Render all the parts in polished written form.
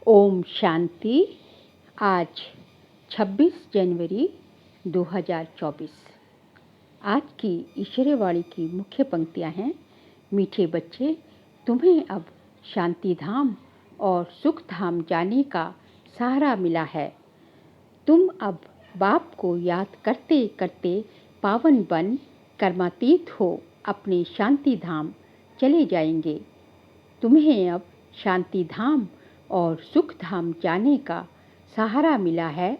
ओम शांति। आज 26 जनवरी 2024। आज की ईश्वरीय वाणी की मुख्य पंक्तियां हैं। मीठे बच्चे, तुम्हें अब शांति धाम और सुख धाम जाने का सहारा मिला है। तुम अब बाप को याद करते करते पावन बन कर्मातीत हो अपने शांति धाम चले जाएंगे। तुम्हें अब शांति धाम और सुख धाम जाने का सहारा मिला है।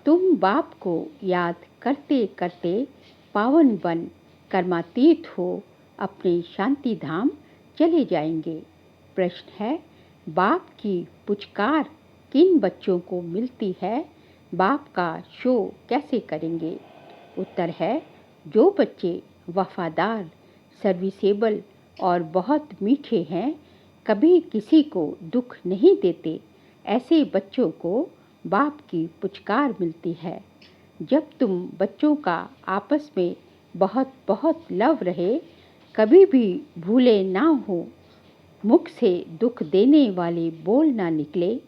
तुम बाप को याद करते करते पावन बन कर्मातीत हो अपने शांति धाम चले जाएंगे। प्रश्न है, बाप की पुचकार किन बच्चों को मिलती है? बाप का शो कैसे करेंगे? उत्तर है, जो बच्चे वफादार, सर्विसेबल और बहुत मीठे हैं, कभी किसी को दुख नहीं देते, ऐसे बच्चों को बाप की पुचकार मिलती है। जब तुम बच्चों का आपस में बहुत बहुत लव रहे, कभी भी भूले ना हो, मुख से दुख देने वाले बोल ना निकले,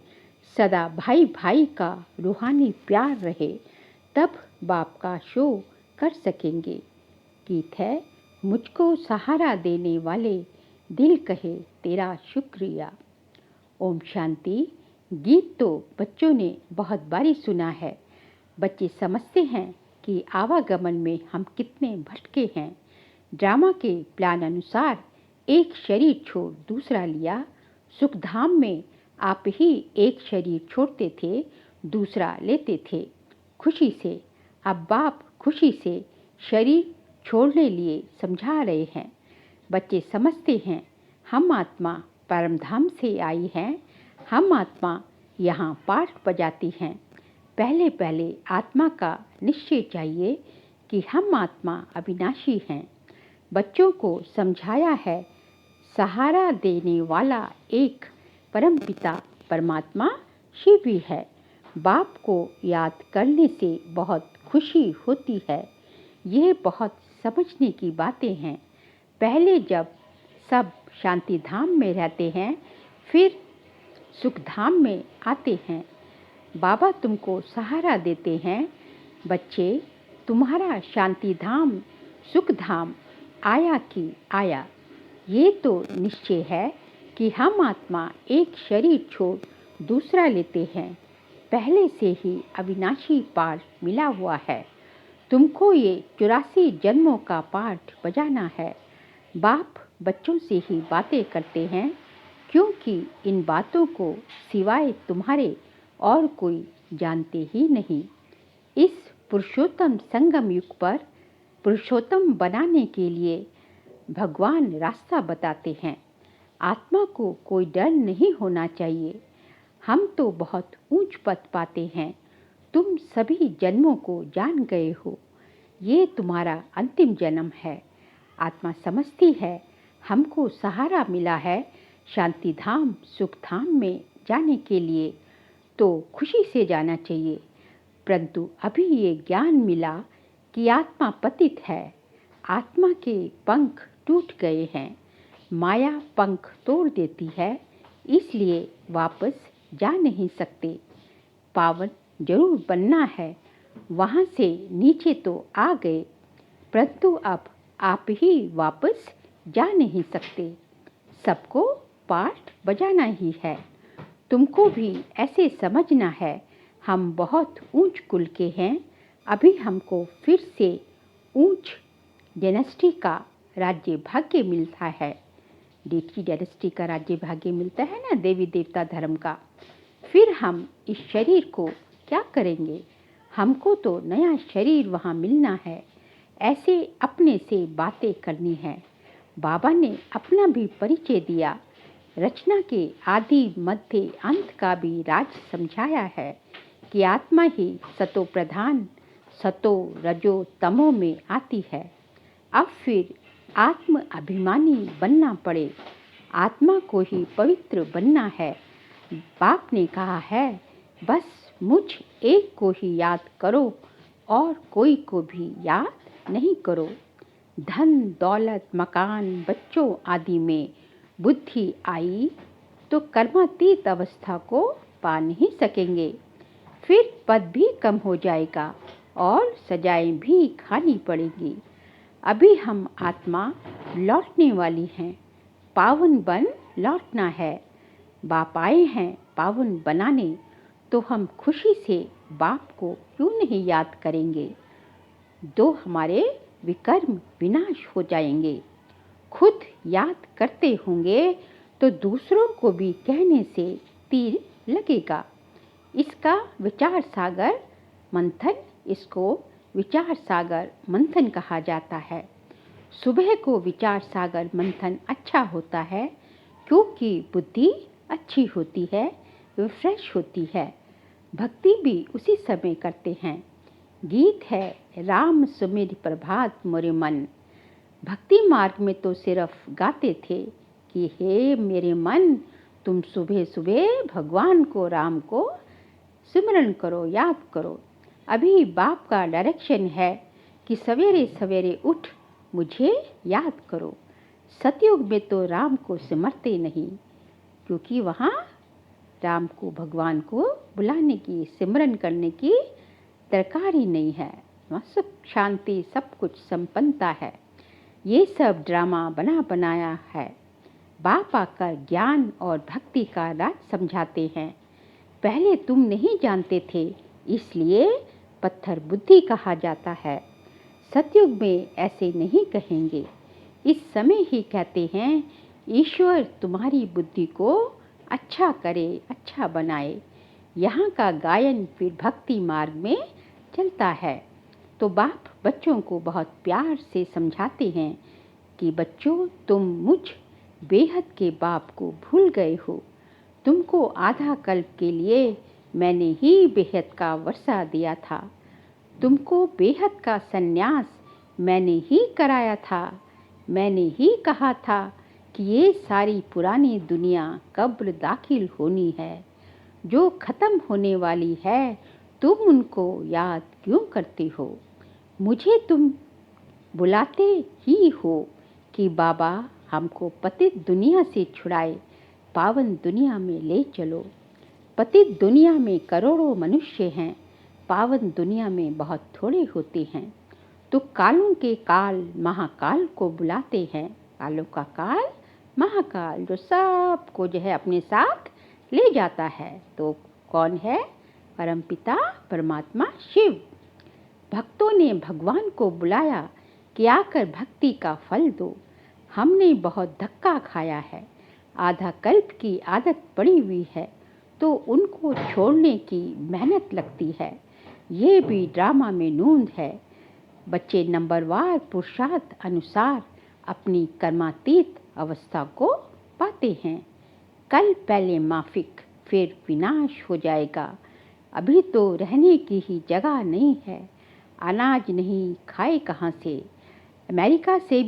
सदा भाई भाई का रूहानी प्यार रहे, तब बाप का शो कर सकेंगे। गीत है, मुझको सहारा देने वाले दिल कहे तेरा शुक्रिया। ओम शांति। गीत तो बच्चों ने बहुत बारी सुना है। बच्चे समझते हैं कि आवागमन में हम कितने भटके हैं। ड्रामा के प्लान अनुसार एक शरीर छोड़ दूसरा लिया। सुखधाम में आप ही एक शरीर छोड़ते थे, दूसरा लेते थे खुशी से। अब बाप खुशी से शरीर छोड़ने लिए समझा रहे हैं। बच्चे समझते हैं, हम आत्मा परमधाम से आई हैं। हम आत्मा यहाँ पाठ बजाती हैं। पहले पहले आत्मा का निश्चय चाहिए कि हम आत्मा अविनाशी हैं। बच्चों को समझाया है, सहारा देने वाला एक परमपिता परमात्मा शिव ही है। बाप को याद करने से बहुत खुशी होती है। ये बहुत समझने की बातें हैं। पहले जब सब शांति धाम में रहते हैं, फिर सुख धाम में आते हैं। बाबा तुमको सहारा देते हैं। बच्चे, तुम्हारा शांति धाम सुख धाम आया कि आया। ये तो निश्चय है कि हम आत्मा एक शरीर छोड़ दूसरा लेते हैं। पहले से ही अविनाशी पाठ मिला हुआ है। तुमको ये 84 जन्मों का पाठ बजाना है। बाप बच्चों से ही बातें करते हैं, क्योंकि इन बातों को सिवाय तुम्हारे और कोई जानते ही नहीं। इस पुरुषोत्तम संगम युग पर पुरुषोत्तम बनाने के लिए भगवान रास्ता बताते हैं। आत्मा को कोई डर नहीं होना चाहिए। हम तो बहुत ऊंच पद पाते हैं। तुम सभी जन्मों को जान गए हो। ये तुम्हारा अंतिम जन्म है। आत्मा समझती है, हमको सहारा मिला है शांति धाम सुख धाम में जाने के लिए, तो खुशी से जाना चाहिए। परंतु अभी ये ज्ञान मिला कि आत्मा पतित है। आत्मा के पंख टूट गए हैं। माया पंख तोड़ देती है, इसलिए वापस जा नहीं सकते। पावन जरूर बनना है। वहाँ से नीचे तो आ गए, परंतु अब आप ही वापस जा नहीं सकते। सबको पाठ बजाना ही है। तुमको भी ऐसे समझना है, हम बहुत ऊंच कुल के हैं। अभी हमको फिर से ऊंच डायनेस्टी का राज्य भाग्य मिलता है। देवकी डायनेस्टी का राज्य भाग्य मिलता है ना, देवी देवता धर्म का। फिर हम इस शरीर को क्या करेंगे? हमको तो नया शरीर वहाँ मिलना है। ऐसे अपने से बातें करनी है। बाबा ने अपना भी परिचय दिया। रचना के आदि मध्य अंत का भी राज समझाया है कि आत्मा ही सतो प्रधान सतो रजो तमो में आती है। अब फिर आत्म अभिमानी बनना पड़े। आत्मा को ही पवित्र बनना है। बाप ने कहा है, बस मुझ एक को ही याद करो और कोई को भी याद नहीं करो। धन दौलत मकान बच्चों आदि में बुद्धि आई तो कर्मातीत अवस्था को पा नहीं सकेंगे। फिर पद भी कम हो जाएगा और सजाएं भी खानी पड़ेगी। अभी हम आत्मा लौटने वाली हैं, पावन बन लौटना है। बाप आए हैं पावन बनाने, तो हम खुशी से बाप को क्यों नहीं याद करेंगे। दो हमारे विकर्म विनाश हो जाएंगे। खुद याद करते होंगे तो दूसरों को भी कहने से तीर लगेगा। इसको विचार सागर मंथन कहा जाता है। सुबह को विचार सागर मंथन अच्छा होता है, क्योंकि बुद्धि अच्छी होती है, रिफ्रेश होती है। भक्ति भी उसी समय करते हैं। गीत है राम सुमिर प्रभात मोरे मन। भक्ति मार्ग में तो सिर्फ गाते थे कि हे मेरे मन, तुम सुबह सुबह भगवान को, राम को सिमरन करो, याद करो। अभी बाप का डायरेक्शन है कि सवेरे सवेरे उठ मुझे याद करो। सतयुग में तो राम को सिमरते नहीं, क्योंकि वहाँ राम को, भगवान को बुलाने की, सिमरन करने की दरकार ही नहीं है। वहाँ सब शांति, सब कुछ संपन्नता है। ये सब ड्रामा बना बनाया है। बाप आकर ज्ञान और भक्ति का राज समझाते हैं। पहले तुम नहीं जानते थे, इसलिए पत्थर बुद्धि कहा जाता है। सतयुग में ऐसे नहीं कहेंगे, इस समय ही कहते हैं ईश्वर तुम्हारी बुद्धि को अच्छा करे, अच्छा बनाए। यहाँ का गायन फिर भक्ति मार्ग में चलता है। तो बाप बच्चों को बहुत प्यार से समझाते हैं कि बच्चों, तुम मुझ बेहद के बाप को भूल गए हो। तुमको आधा कल्प के लिए मैंने ही बेहद का वर्षा दिया था। तुमको बेहद का संन्यास मैंने ही कराया था। मैंने ही कहा था कि ये सारी पुरानी दुनिया कब्र दाखिल होनी है, जो ख़त्म होने वाली है। तुम उनको याद क्यों करते हो? मुझे तुम बुलाते ही हो कि बाबा हमको पतित दुनिया से छुड़ाए, पावन दुनिया में ले चलो। पतित दुनिया में करोड़ों मनुष्य हैं, पावन दुनिया में बहुत थोड़े होते हैं। तो कालों के काल महाकाल को बुलाते हैं। कालों का काल महाकाल, जो सबको जो है अपने साथ ले जाता है। तो कौन है? परमपिता परमात्मा शिव। भक्तों ने भगवान को बुलाया कि आकर भक्ति का फल दो। हमने बहुत धक्का खाया है, आधा कल्प की आदत पड़ी हुई है, तो उनको छोड़ने की मेहनत लगती है। ये भी ड्रामा में नूंद है। बच्चे नंबरवार पुरुषार्थ अनुसार अपनी कर्मातीत अवस्था को पाते हैं। कल पहले माफिक, फिर विनाश हो जाएगा। अभी तो रहने की ही जगह नहीं है। अनाज नहीं, खाए कहाँ से? अमेरिका में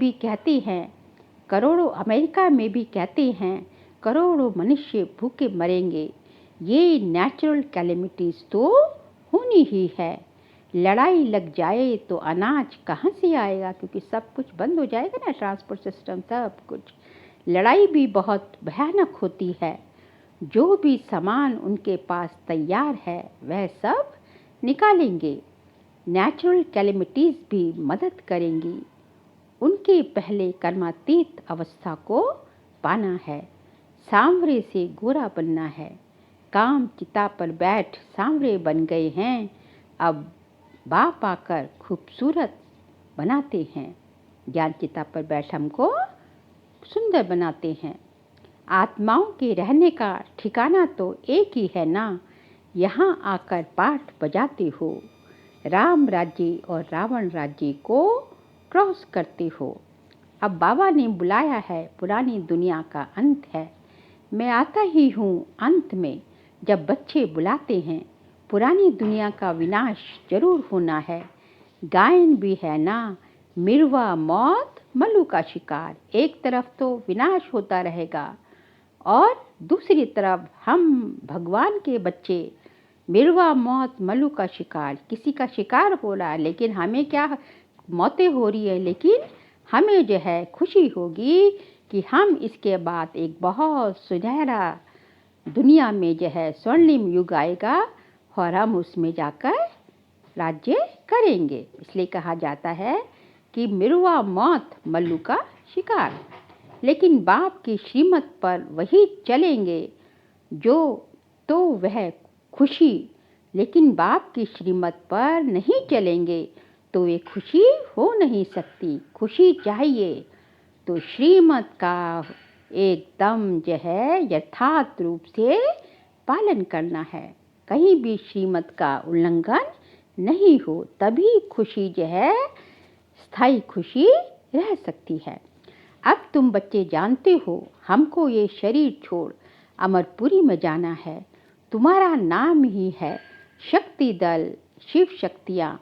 भी कहते हैं करोड़ों मनुष्य भूखे मरेंगे। ये नेचुरल कैलेमिटीज़ तो होनी ही है। लड़ाई लग जाए तो अनाज कहाँ से आएगा, क्योंकि सब कुछ बंद हो जाएगा ना, ट्रांसपोर्ट सिस्टम सब कुछ। लड़ाई भी बहुत भयानक होती है। जो भी सामान उनके पास तैयार है वह सब निकालेंगे। नेचुरल कैलेमिटीज़ भी मदद करेंगी। उनके पहले कर्मातीत अवस्था को पाना है, सांवरे से गोरा बनना है। काम चिता पर बैठ सांवरे बन गए हैं, अब बाप आकर खूबसूरत बनाते हैं। ज्ञान चिता पर बैठ हमको सुंदर बनाते हैं। आत्माओं के रहने का ठिकाना तो एक ही है ना, यहाँ आकर पाठ बजाते हो। राम राज्य और रावण राज्य को क्रॉस करते हो। अब बाबा ने बुलाया है, पुरानी दुनिया का अंत है। मैं आता ही हूँ अंत में, जब बच्चे बुलाते हैं। पुरानी दुनिया का विनाश जरूर होना है। गायन भी है ना, मिर्वा मौत मल्लू का शिकार। एक तरफ तो विनाश होता रहेगा और दूसरी तरफ हम भगवान के बच्चे मिर्वा मौत मल्लू का शिकार। किसी का शिकार हो रहा है, लेकिन हमें क्या मौतें हो रही है, लेकिन हमें जो है खुशी होगी कि हम इसके बाद एक बहुत सुनहरा दुनिया में जो है स्वर्णिम युग आएगा और हम उसमें जाकर राज्य करेंगे। इसलिए कहा जाता है कि मिरुआ मौत मल्लू का शिकार, लेकिन बाप की श्रीमत पर वही चलेंगे जो तो वह खुशी, लेकिन बाप की श्रीमत पर नहीं चलेंगे तो वे खुशी हो नहीं सकती। खुशी चाहिए तो श्रीमत का एकदम जो है यथार्थ रूप से पालन करना है। कहीं भी श्रीमत का उल्लंघन नहीं हो, तभी खुशी जो है स्थायी खुशी रह सकती है। अब तुम बच्चे जानते हो हमको ये शरीर छोड़ अमरपुरी में जाना है। तुम्हारा नाम ही है शक्ति दल शिव शक्तियाँ।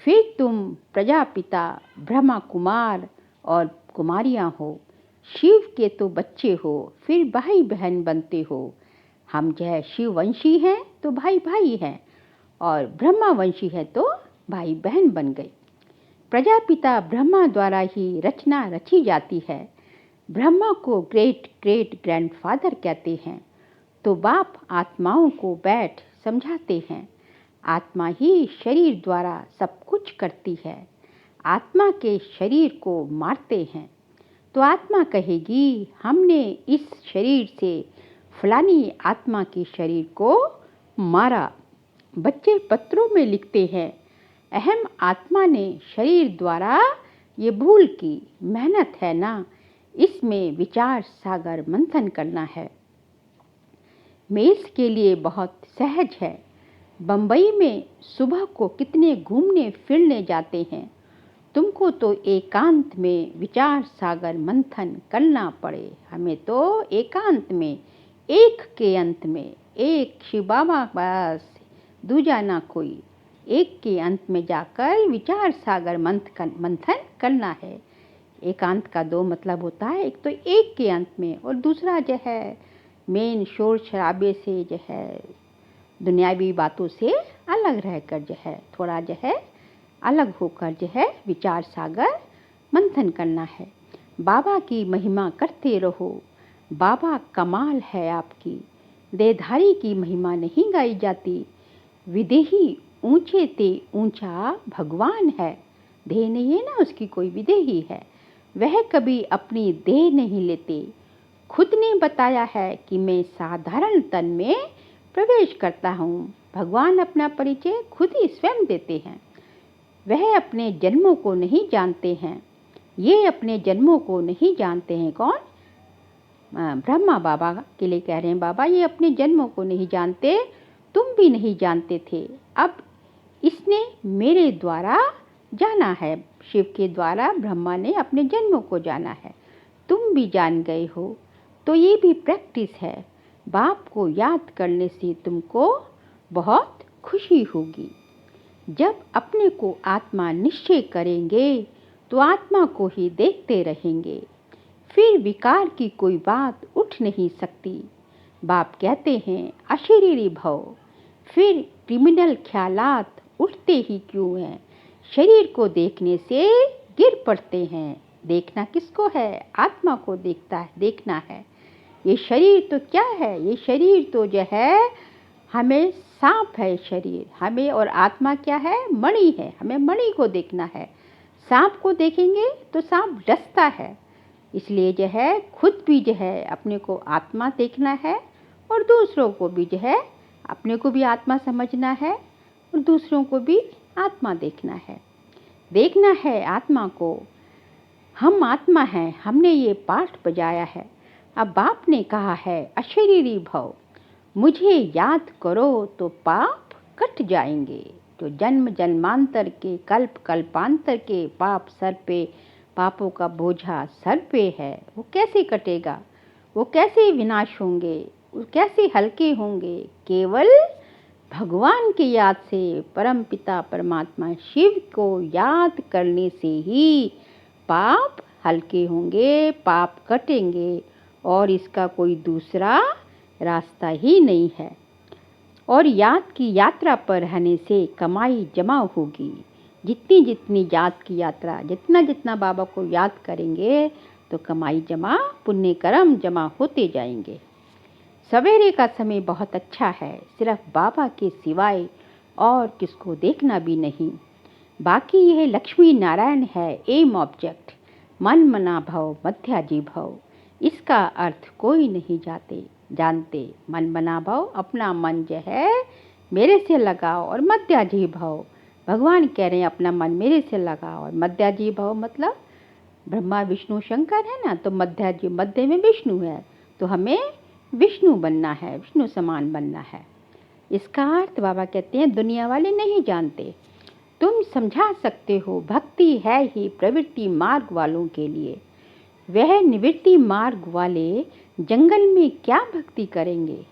फिर तुम प्रजापिता ब्रह्मा कुमार और कुमारियाँ हो। शिव के तो बच्चे हो, फिर भाई बहन बनते हो। हम जो है शिववंशी हैं तो भाई भाई हैं, और ब्रह्मा वंशी है तो भाई बहन बन गए। प्रजापिता ब्रह्मा द्वारा ही रचना रची जाती है। ब्रह्मा को ग्रेट ग्रेट ग्रैंडफादर कहते हैं, तो बाप आत्माओं को बैठ समझाते हैं। आत्मा ही शरीर द्वारा सब कुछ करती है। आत्मा के शरीर को मारते हैं तो आत्मा कहेगी हमने इस शरीर से फलानी आत्मा के शरीर को मारा। बच्चे पत्रों में लिखते हैं अहम आत्मा ने शरीर द्वारा ये भूल की, मेहनत है ना, इसमें विचार सागर मंथन करना है। मेष के लिए बहुत सहज है। बंबई में सुबह को कितने घूमने फिरने जाते हैं। तुमको तो एकांत में विचार सागर मंथन करना पड़े। हमें तो एकांत में, एक के अंत में, एक शिव बाबा बस, दूजा ना कोई, एक के अंत में जाकर विचार सागर मंथन करना है। एकांत का दो मतलब होता है, एक तो एक के अंत में, और दूसरा जो है मेन शोर शराबे से जो है दुनियावी बातों से अलग रहकर जो है थोड़ा जो है अलग होकर जो है विचार सागर मंथन करना है। बाबा की महिमा करते रहो। बाबा कमाल है आपकी। देहधारी की महिमा नहीं गाई जाती। विदेही ऊंचे ते ऊंचा भगवान है। देह नहीं है ना उसकी, कोई विदेही है। वह कभी अपनी देह नहीं लेते। खुद ने बताया है कि मैं साधारण तन में प्रवेश करता हूँ। भगवान अपना परिचय खुद ही स्वयं देते हैं। वह अपने जन्मों को नहीं जानते हैं। ये अपने जन्मों को नहीं जानते हैं। कौन? ब्रह्मा बाबा के लिए कह रहे हैं बाबा ये अपने जन्मों को नहीं जानते। तुम भी नहीं जानते थे, अब इसने मेरे द्वारा जाना है। शिव के द्वारा ब्रह्मा ने अपने जन्मों को जाना है। तुम भी जान गए हो, तो ये भी प्रैक्टिस है। बाप को याद करने से तुमको बहुत खुशी होगी। जब अपने को आत्मा निश्चय करेंगे तो आत्मा को ही देखते रहेंगे। फिर विकार की कोई बात उठ नहीं सकती। बाप कहते हैं अशरीरी भव। फिर क्रिमिनल ख्यालात उठते ही क्यों हैं? शरीर को देखने से गिर पड़ते हैं। देखना किसको है? आत्मा को देखना है। ये शरीर तो क्या है? ये शरीर तो जो है हमें सांप है शरीर, हमें, और आत्मा क्या है? मणि है। हमें मणि को देखना है। सांप को देखेंगे तो सांप डसता है। इसलिए जो है खुद भी जो है अपने को आत्मा देखना है, और दूसरों को भी जो है अपने को भी आत्मा समझना है, और दूसरों को भी आत्मा देखना है। देखना है आत्मा को। हम आत्मा हैं, हमने ये पाठ बजाया है। अब बाप ने कहा है अशरीरी भव। मुझे याद करो तो पाप कट जाएंगे। तो जन्म जन्मांतर के, कल्प कल्पांतर के पाप सर पे, पापों का बोझा सर पे है, वो कैसे कटेगा? वो कैसे विनाश होंगे? वो कैसे हल्के होंगे? केवल भगवान की याद से, परम पिता परमात्मा शिव को याद करने से ही पाप हल्के होंगे, पाप कटेंगे, और इसका कोई दूसरा रास्ता ही नहीं है। और याद की यात्रा पर रहने से कमाई जमा होगी। जितनी जितनी याद की यात्रा, जितना जितना बाबा को याद करेंगे तो कमाई जमा, पुण्य कर्म जमा होते जाएंगे। सवेरे का समय बहुत अच्छा है, सिर्फ बाबा के सिवाय और किसको देखना भी नहीं। बाकी यह लक्ष्मी नारायण है, एम ऑब्जेक्ट, मन मना भव मध्याजी भव। इसका अर्थ कोई नहीं जानते। मन मना भव, अपना मन जो है मेरे से लगाओ, और मध्याजी भव, भगवान कह रहे हैं अपना मन मेरे से लगाओ। और मध्याजी भव मतलब ब्रह्मा विष्णु शंकर है ना, तो मध्याजी, मध्य में विष्णु है, तो हमें विष्णु बनना है, विष्णु समान बनना है। इसका अर्थ बाबा कहते हैं दुनिया वाले नहीं जानते, तुम समझा सकते हो। भक्ति है ही प्रवृत्ति मार्ग वालों के लिए। वह निवृत्ति मार्ग वाले जंगल में क्या भक्ति करेंगे।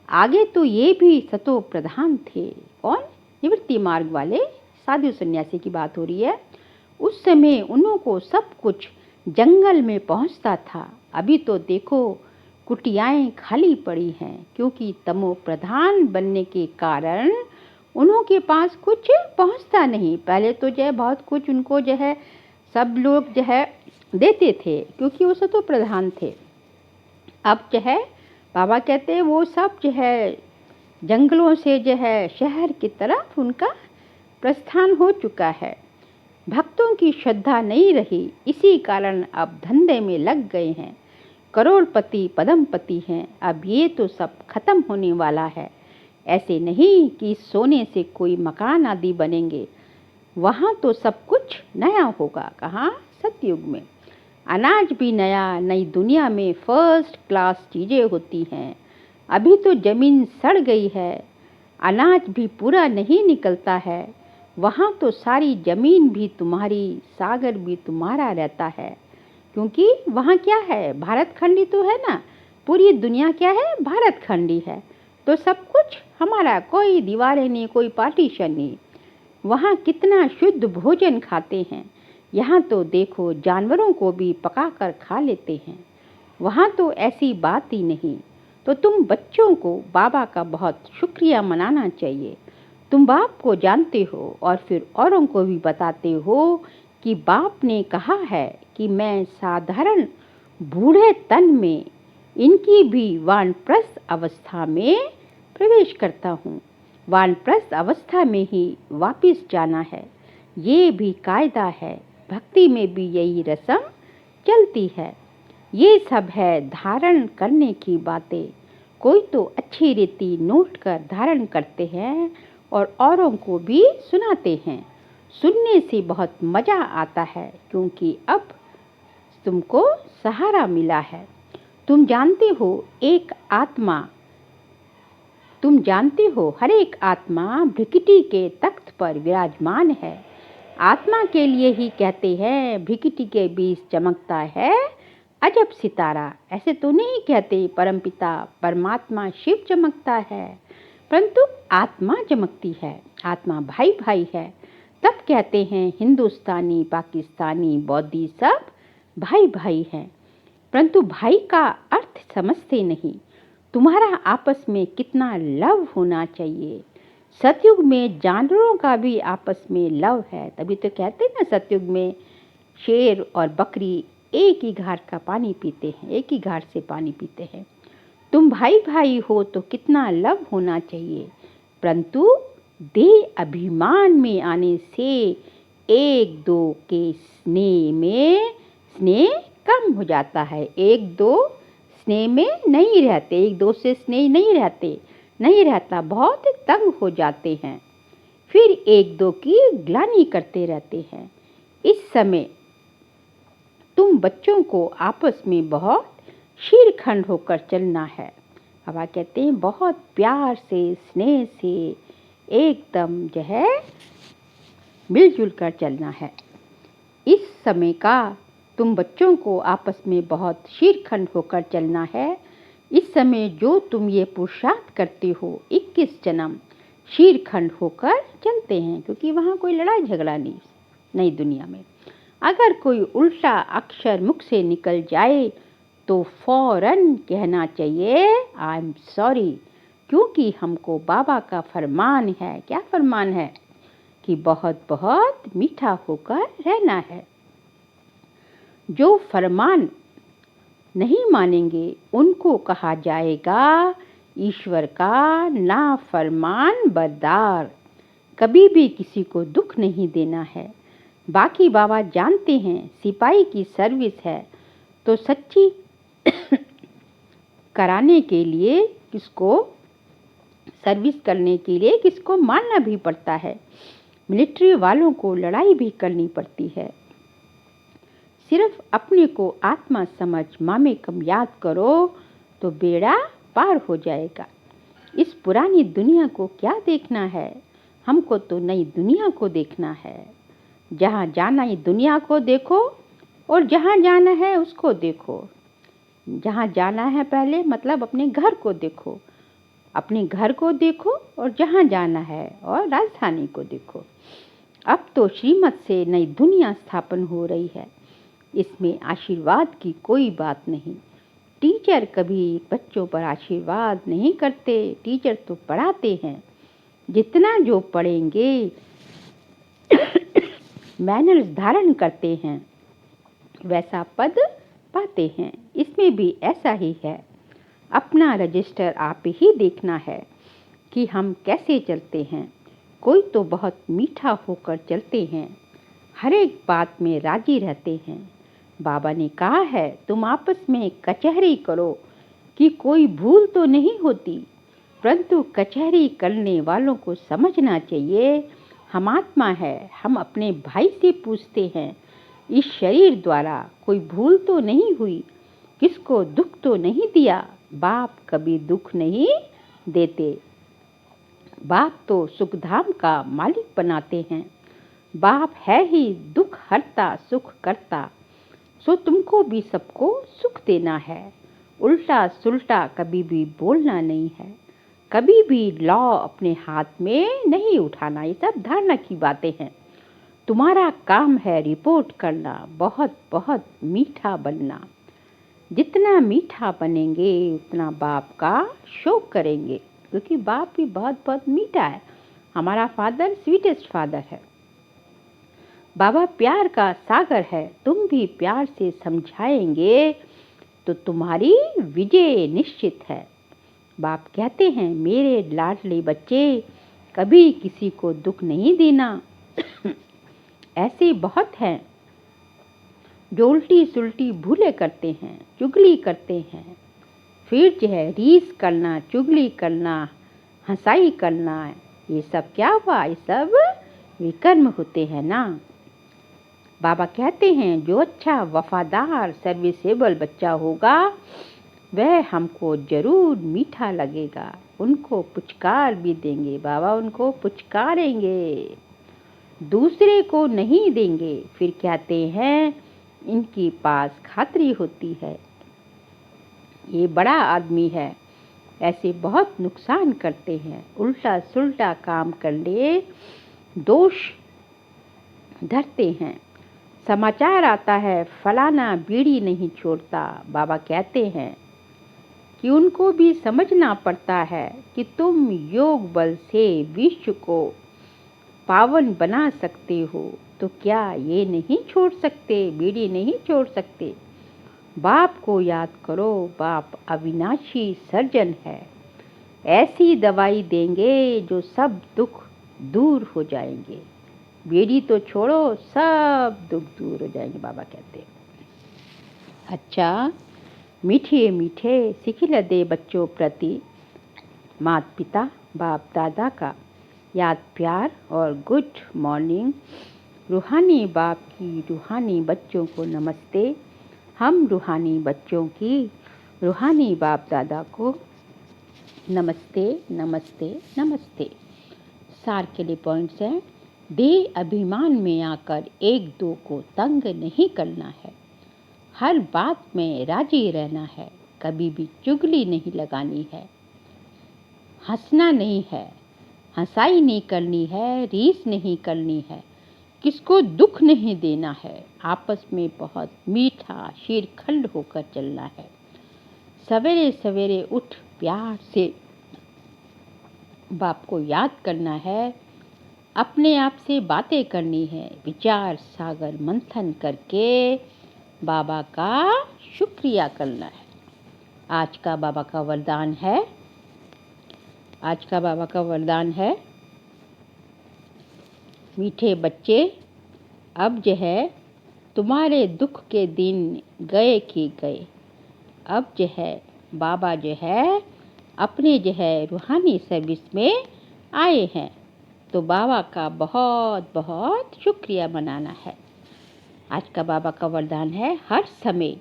आगे तो ये भी सतो प्रधान थे। कौन? निवृत्ति मार्ग वाले साधु सन्यासी की बात हो रही है। उस समय उन्हों को सब कुछ जंगल में पहुंचता था। अभी तो देखो कुटियाएं खाली पड़ी हैं, क्योंकि तमो प्रधान बनने के कारण उन्हों के पास कुछ पहुंचता नहीं। पहले तो जो है बहुत कुछ उनको जो है सब लोग जो है देते थे, क्योंकि वो सतो प्रधान थे। अब जो है बाबा कहते हैं वो सब जो है जंगलों से जो है शहर की तरफ उनका प्रस्थान हो चुका है। भक्तों की श्रद्धा नहीं रही, इसी कारण अब धंधे में लग गए हैं। करोड़पति पदमपति हैं। अब ये तो सब खत्म होने वाला है। ऐसे नहीं कि सोने से कोई मकान आदि बनेंगे, वहाँ तो सब कुछ नया होगा। कहाँ? सतयुग में। अनाज भी नया, नई दुनिया में फर्स्ट क्लास चीज़ें होती हैं। अभी तो ज़मीन सड़ गई है, अनाज भी पूरा नहीं निकलता है। वहाँ तो सारी ज़मीन भी तुम्हारी, सागर भी तुम्हारा रहता है, क्योंकि वहाँ क्या है, भारत खंडी तो है ना, पूरी दुनिया क्या है, भारत खंडी है, तो सब कुछ हमारा, कोई दीवारें नहीं, कोई पार्टीशन नहीं। वहाँ कितना शुद्ध भोजन खाते हैं, यहाँ तो देखो जानवरों को भी पका कर खा लेते हैं। वहाँ तो ऐसी बात ही नहीं। तो तुम बच्चों को बाबा का बहुत शुक्रिया मनाना चाहिए। तुम बाप को जानते हो और फिर औरों को भी बताते हो कि बाप ने कहा है कि मैं साधारण बूढ़े तन में इनकी भी वानप्रस्थ अवस्था में प्रवेश करता हूँ। वानप्रस्थ अवस्था में ही वापिस जाना है, ये भी कायदा है। भक्ति में भी यही रस्म चलती है। ये सब है धारण करने की बातें। कोई तो अच्छी रीति नोट कर धारण करते हैं और औरों को भी सुनाते हैं। सुनने से बहुत मज़ा आता है, क्योंकि अब तुमको सहारा मिला है। तुम जानते हो हर एक आत्मा भ्रिकुटी के तख्त पर विराजमान है। आत्मा के लिए ही कहते हैं भ्रिकुटी के बीच चमकता है अजब सितारा। ऐसे तो नहीं कहते परमपिता परमात्मा शिव चमकता है, परंतु आत्मा चमकती है। आत्मा भाई भाई है, तब कहते हैं हिंदुस्तानी पाकिस्तानी बौद्धी सब भाई भाई हैं। परंतु भाई का अर्थ समझते नहीं। तुम्हारा आपस में कितना लव होना चाहिए। सतयुग में जानवरों का भी आपस में लव है, तभी तो कहते हैं ना सतयुग में शेर और बकरी एक ही घाट का पानी पीते हैं, एक ही घाट से पानी पीते हैं। तुम भाई भाई हो तो कितना लव होना चाहिए। परंतु देह अभिमान में आने से एक दो के स्नेह कम हो जाता है। एक दो स्नेह में नहीं रहते, एक दो से स्नेह नहीं रहता, बहुत तंग हो जाते हैं, फिर एक दो की ग्लानि करते रहते हैं। इस समय तुम बच्चों को आपस में बहुत शीरखंड होकर चलना है। बाबा कहते हैं बहुत प्यार से स्नेह से एकदम जो है मिलजुल कर चलना है। इस समय का तुम बच्चों को आपस में बहुत शीरखंड होकर चलना है। इस समय जो तुम ये पुरुषार्थ करते हो 21 जन्म शीरखंड होकर चलते हैं, क्योंकि वहाँ कोई लड़ाई झगड़ा नहीं नई दुनिया में। अगर कोई उल्टा अक्षर मुख से निकल जाए तो फौरन कहना चाहिए आई एम सॉरी, क्योंकि हमको बाबा का फरमान है। क्या फरमान है? कि बहुत बहुत मीठा होकर रहना है। जो फरमान नहीं मानेंगे उनको कहा जाएगा ईश्वर का नाफरमान बरदार। कभी भी किसी को दुख नहीं देना है। बाकी बाबा जानते हैं सिपाही की सर्विस है तो सच्ची कराने के लिए किसको सर्विस करने के लिए किसको मारना भी पड़ता है। मिलिट्री वालों को लड़ाई भी करनी पड़ती है। सिर्फ अपने को आत्मा समझ मामे कम याद करो तो बेड़ा पार हो जाएगा। इस पुरानी दुनिया को क्या देखना है, हमको तो नई दुनिया को देखना है। जहाँ जाना है दुनिया को देखो और जहाँ जाना है उसको देखो। जहाँ जाना है पहले मतलब अपने घर को देखो, अपने घर को देखो और जहाँ जाना है और राजधानी को देखो। अब तो श्रीमत से नई दुनिया स्थापन हो रही है। इसमें आशीर्वाद की कोई बात नहीं। टीचर कभी बच्चों पर आशीर्वाद नहीं करते। टीचर तो पढ़ाते हैं। जितना जो पढ़ेंगे मैनर्स धारण करते हैं वैसा पद पाते हैं। इसमें भी ऐसा ही है। अपना रजिस्टर आप ही देखना है कि हम कैसे चलते हैं। कोई तो बहुत मीठा होकर चलते हैं, हर एक बात में राजी रहते हैं। बाबा ने कहा है तुम आपस में कचहरी करो कि कोई भूल तो नहीं होती, परंतु कचहरी करने वालों को समझना चाहिए हम आत्मा है। हम अपने भाई से पूछते हैं इस शरीर द्वारा कोई भूल तो नहीं हुई, किसको दुख तो नहीं दिया। बाप कभी दुख नहीं देते। बाप तो सुखधाम का मालिक बनाते हैं। बाप है ही दुख हरता सुख करता। सो तुमको भी सबको सुख देना है। उल्टा सुल्टा कभी भी बोलना नहीं है। कभी भी लॉ अपने हाथ में नहीं उठाना। ये सब धारणा की बातें हैं। तुम्हारा काम है रिपोर्ट करना, बहुत बहुत मीठा बनना। जितना मीठा बनेंगे उतना बाप का शोक करेंगे, क्योंकि बाप भी बहुत बहुत मीठा है। हमारा फादर स्वीटेस्ट फादर है। बाबा प्यार का सागर है। तुम भी प्यार से समझाएंगे तो तुम्हारी विजय निश्चित है। बाप कहते हैं मेरे लाडले बच्चे कभी किसी को दुख नहीं देना। ऐसे बहुत हैं जो उल्टी सुल्टी भूले करते हैं, चुगली करते हैं। फिर जो है रीस करना, चुगली करना, हंसाई करना, ये सब क्या हुआ? ये सब विकर्म होते हैं ना। बाबा कहते हैं जो अच्छा वफादार सर्विसेबल बच्चा होगा वह हमको जरूर मीठा लगेगा। उनको पुचकार भी देंगे, बाबा उनको पुचकारेंगे, दूसरे को नहीं देंगे। फिर कहते हैं इनकी पास खातरी होती है, ये बड़ा आदमी है। ऐसे बहुत नुकसान करते हैं, उल्टा सुल्टा काम करने दोष धरते हैं। समाचार आता है फलाना बीड़ी नहीं छोड़ता। बाबा कहते हैं कि उनको भी समझना पड़ता है कि तुम योग बल से विश्व को पावन बना सकते हो, तो क्या ये नहीं छोड़ सकते, बीड़ी नहीं छोड़ सकते? बाप को याद करो, बाप अविनाशी सर्जन है। ऐसी दवाई देंगे जो सब दुख दूर हो जाएंगे। बीड़ी तो छोड़ो, सब दुख दूर हो जाएंगे, बाबा कहते हैं। अच्छा, मीठे मीठे सिखिल दे बच्चों प्रति माता पिता बाप दादा का याद प्यार और गुड मॉर्निंग। रूहानी बाप की रूहानी बच्चों को नमस्ते। हम रूहानी बच्चों की रूहानी बाप दादा को नमस्ते नमस्ते नमस्ते। सार के लिए पॉइंट्स हैं। बेअभिमान में आकर एक दो को तंग नहीं करना है। हर बात में राजी रहना है। कभी भी चुगली नहीं लगानी है। हंसना नहीं है, हंसाई नहीं करनी है, रीस नहीं करनी है, किसको दुख नहीं देना है। आपस में बहुत मीठा शीरखंड होकर चलना है। सवेरे सवेरे उठ प्यार से बाप को याद करना है। अपने आप से बातें करनी है। विचार सागर मंथन करके बाबा का शुक्रिया करना है। आज का बाबा का वरदान है, मीठे बच्चे, अब जो है तुम्हारे दुख के दिन गए कि गए। अब जो है बाबा जो है अपने जो है रूहानी सर्विस में आए हैं, तो बाबा का बहुत बहुत शुक्रिया मनाना है। आज का बाबा का वरदान है, हर समय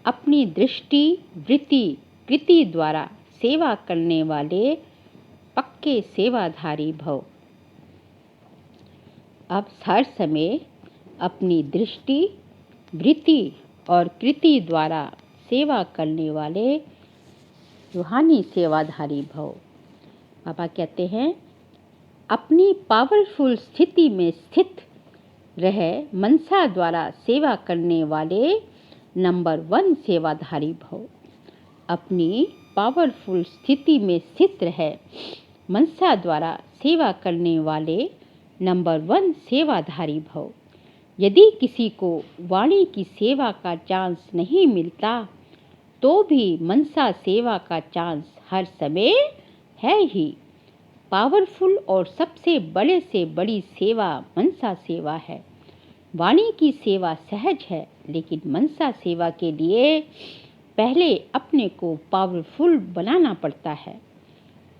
अपनी दृष्टि वृत्ति कृति द्वारा सेवा करने वाले पक्के सेवाधारी भव। अब हर समय अपनी दृष्टि वृत्ति और कृति द्वारा सेवा करने वाले रूहानी सेवाधारी भव। बाबा कहते हैं, अपनी पावरफुल स्थिति में स्थित रहे मनसा द्वारा सेवा करने वाले नंबर 1 सेवाधारी भव। अपनी पावरफुल स्थिति में स्थित रहे मनसा द्वारा सेवा करने वाले नंबर 1 सेवाधारी भव। यदि किसी को वाणी की सेवा का चांस नहीं मिलता, तो भी मनसा सेवा का चांस हर समय है ही। पावरफुल और सबसे बड़े से बड़ी सेवा मनसा सेवा है। वाणी की सेवा सहज है, लेकिन मनसा सेवा के लिए पहले अपने को पावरफुल बनाना पड़ता है।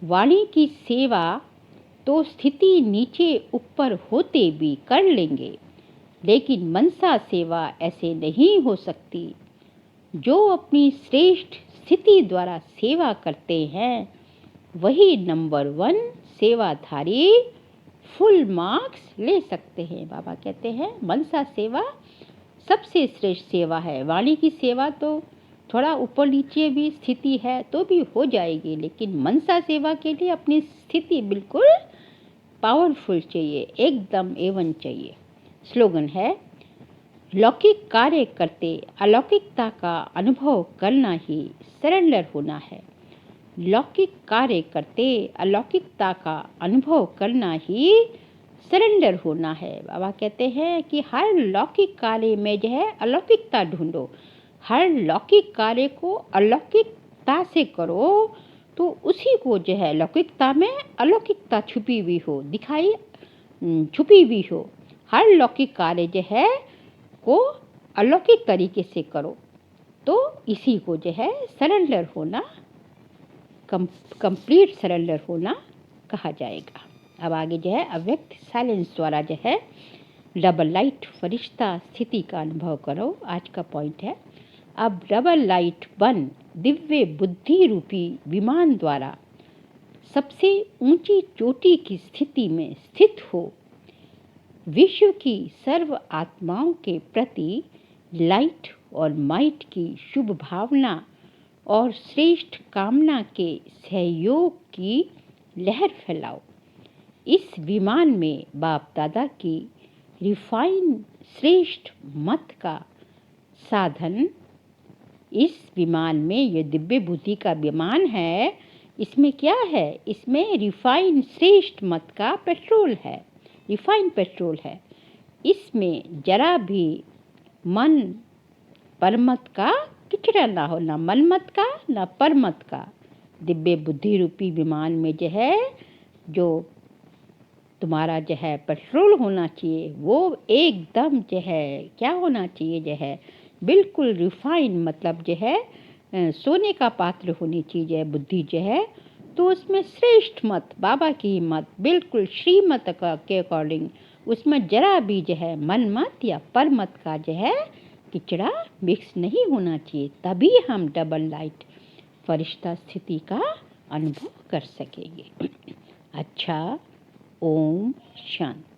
वाणी की सेवा तो स्थिति नीचे ऊपर होते भी कर लेंगे, लेकिन मनसा सेवा ऐसे नहीं हो सकती। जो अपनी श्रेष्ठ स्थिति द्वारा सेवा करते हैं, वही नंबर 1 सेवाधारी फुल मार्क्स ले सकते हैं। बाबा कहते हैं, मनसा सेवा सबसे श्रेष्ठ सेवा है। वाणी की सेवा तो थोड़ा ऊपर नीचे भी स्थिति है तो भी हो जाएगी, लेकिन मनसा सेवा के लिए अपनी स्थिति बिल्कुल पावरफुल चाहिए, एकदम एवन चाहिए। स्लोगन है, लौकिक कार्य करते अलौकिकता का अनुभव करना ही सरेंडर होना है। लौकिक कार्य करते अलौकिकता का अनुभव करना ही सरेंडर होना है। बाबा कहते हैं कि हर लौकिक कार्य में जो है अलौकिकता ढूंढो। हर लौकिक कार्य को अलौकिकता से करो, तो उसी को जो है लौकिकता में अलौकिकता छुपी हुई हो, छुपी हुई हो। हर लौकिक कार्य जो है को अलौकिक तरीके से करो, तो इसी को जो है सरेंडर होना, कंप्लीट सरेंडर होना कहा जाएगा। अब आगे जो है अव्यक्त साइलेंस द्वारा जो है डबल लाइट फरिश्ता स्थिति का अनुभव करो। आज का पॉइंट है, अब डबल लाइट 1 दिव्य बुद्धि रूपी विमान द्वारा सबसे ऊंची चोटी की स्थिति में स्थित हो विश्व की सर्व आत्माओं के प्रति लाइट और माइट की शुभ भावना और श्रेष्ठ कामना के सहयोग की लहर फैलाओ। इस विमान में बाप दादा की रिफाइन श्रेष्ठ मत का साधन, इस विमान में, ये दिव्य बुद्धि का विमान है, इसमें क्या है, इसमें रिफाइन श्रेष्ठ मत का पेट्रोल है, रिफाइन पेट्रोल है। इसमें जरा भी मन परमत का किचड़ा ना हो, ना मनमत का ना परमत का। दिव्य बुद्धि रूपी विमान में जो है, जो तुम्हारा जो है पेट्रोल होना चाहिए, वो एकदम जो है क्या होना चाहिए, जो है बिल्कुल रिफाइन, मतलब जो है सोने का पात्र होनी चाहिए बुद्धि जो है। तो उसमें श्रेष्ठ मत, बाबा की मत, बिल्कुल श्रीमत के अकॉर्डिंग, उसमें जरा भी जो है मन मत या पर मत का जो है किचड़ा मिक्स नहीं होना चाहिए, तभी हम डबल लाइट फरिश्ता स्थिति का अनुभव कर सकेंगे। अच्छा, ओम शांति।